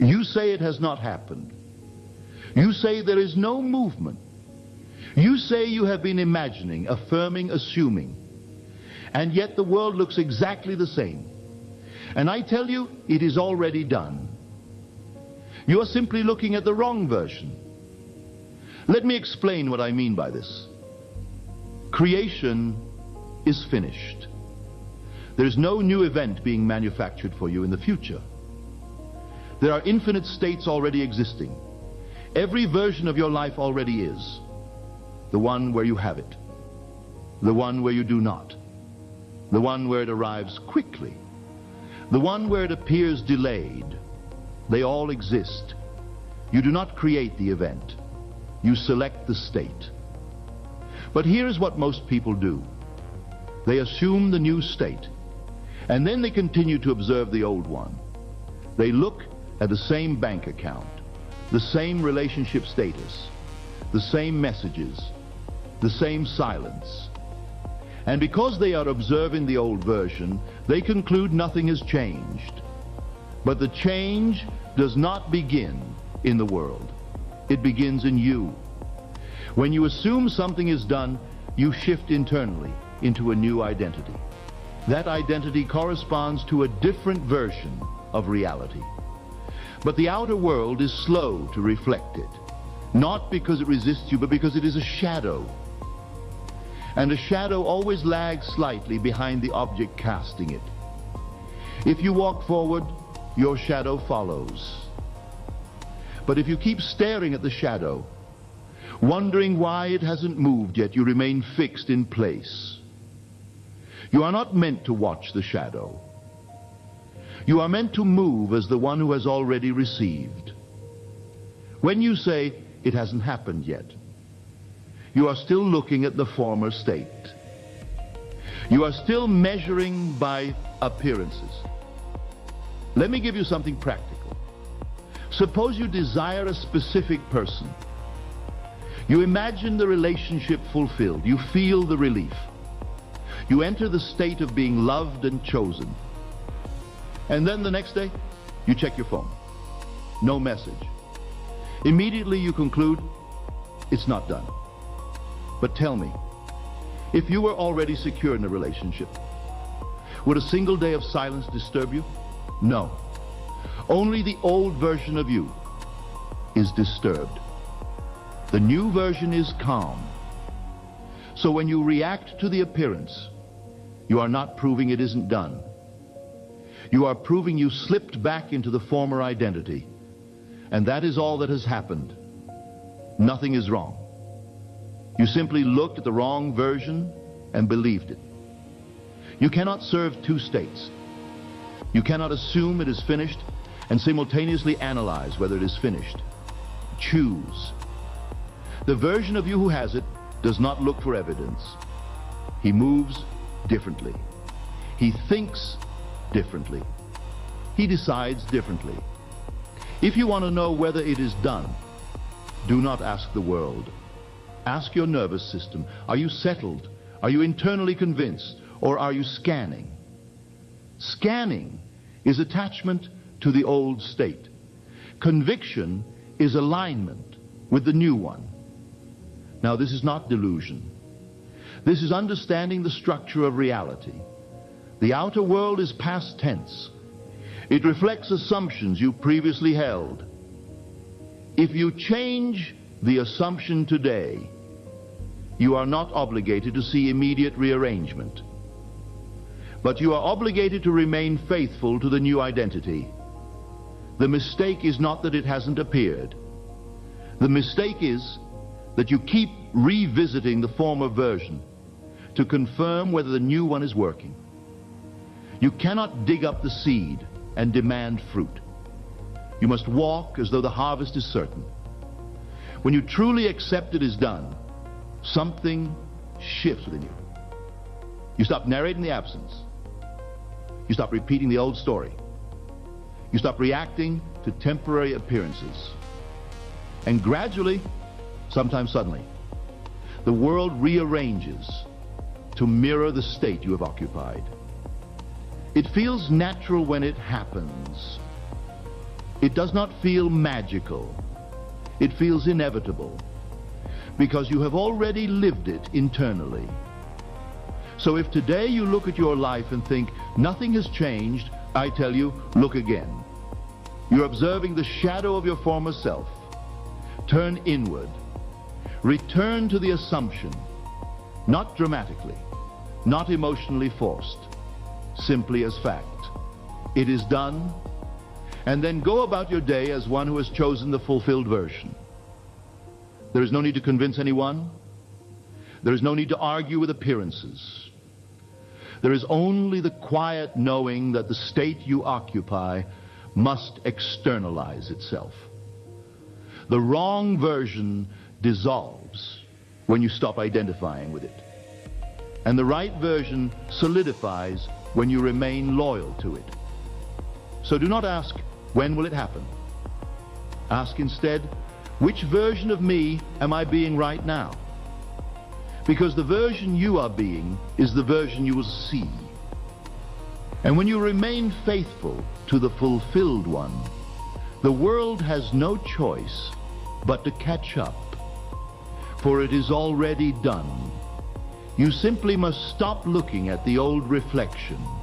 You say it has not happened. You say there is no movement. You say you have been imagining, affirming, assuming, and yet the world looks exactly the same. And I tell you, it is already done. You are simply looking at the wrong version. Let me explain what I mean by this. Creation is finished. There is no new event being manufactured for you in the future. There are infinite states already existing. Every version of your life already is. The one where you have it. The one where you do not. The one where it arrives quickly. The one where it appears delayed. They all exist. You do not create the event. You select the state. But here is what most people do. They assume the new state, and then they continue to observe the old one. They look at the same bank account, the same relationship status, the same messages, the same silence. And because they are observing the old version, they conclude nothing has changed. But the change does not begin in the world. It begins in you. When you assume something is done, you shift internally into a new identity. That identity corresponds to a different version of reality. But the outer world is slow to reflect it, not because it resists you, but because it is a shadow. And a shadow always lags slightly behind the object casting it. If you walk forward, your shadow follows. But if you keep staring at the shadow, wondering why it hasn't moved yet, you remain fixed in place. You are not meant to watch the shadow. You are meant to move as the one who has already received. When you say, it hasn't happened yet, you are still looking at the former state. You are still measuring by appearances. Let me give you something practical. Suppose you desire a specific person. You imagine the relationship fulfilled. You feel the relief. You enter the state of being loved and chosen. And then the next day, you check your phone. No message. Immediately you conclude, it's not done. But tell me, if you were already secure in a relationship, would a single day of silence disturb you? No. Only the old version of you is disturbed. The new version is calm. So when you react to the appearance, you are not proving it isn't done. You are proving you slipped back into the former identity. And that is all that has happened. Nothing is wrong. You simply looked at the wrong version and believed it. You cannot serve two states. You cannot assume it is finished and simultaneously analyze whether it is finished. Choose. The version of you who has it does not look for evidence. He moves differently. He thinks differently. He decides differently. If you want to know whether it is done, do not ask the world. Ask your nervous system. Are you settled? Are you internally convinced? Or are you scanning? Scanning is attachment to the old state. Conviction is alignment with the new one. Now, this is not delusion. This is understanding the structure of reality. The outer world is past tense. It reflects assumptions you previously held. If you change the assumption today, you are not obligated to see immediate rearrangement. But you are obligated to remain faithful to the new identity. The mistake is not that it hasn't appeared. The mistake is that you keep revisiting the former version to confirm whether the new one is working. You cannot dig up the seed and demand fruit. You must walk as though the harvest is certain. When you truly accept it is done, something shifts within you. You stop narrating the absence. You stop repeating the old story. You stop reacting to temporary appearances. And gradually, sometimes suddenly, the world rearranges to mirror the state you have occupied. It feels natural when it happens. It does not feel magical. It feels inevitable, because you have already lived it internally. So if today you look at your life and think, nothing has changed, I tell you, look again. You're observing the shadow of your former self. Turn inward. Return to the assumption, not dramatically, not emotionally forced, simply as fact. It is done, and then go about your day as one who has chosen the fulfilled version. There is no need to convince anyone. There is no need to argue with appearances. There is only the quiet knowing that the state you occupy must externalize itself. The wrong version dissolves when you stop identifying with it. And the right version solidifies when you remain loyal to it. So do not ask, when will it happen? Ask instead, which version of me am I being right now? Because the version you are being is the version you will see. And when you remain faithful to the fulfilled one, the world has no choice but to catch up, for it is already done. You simply must stop looking at the old reflection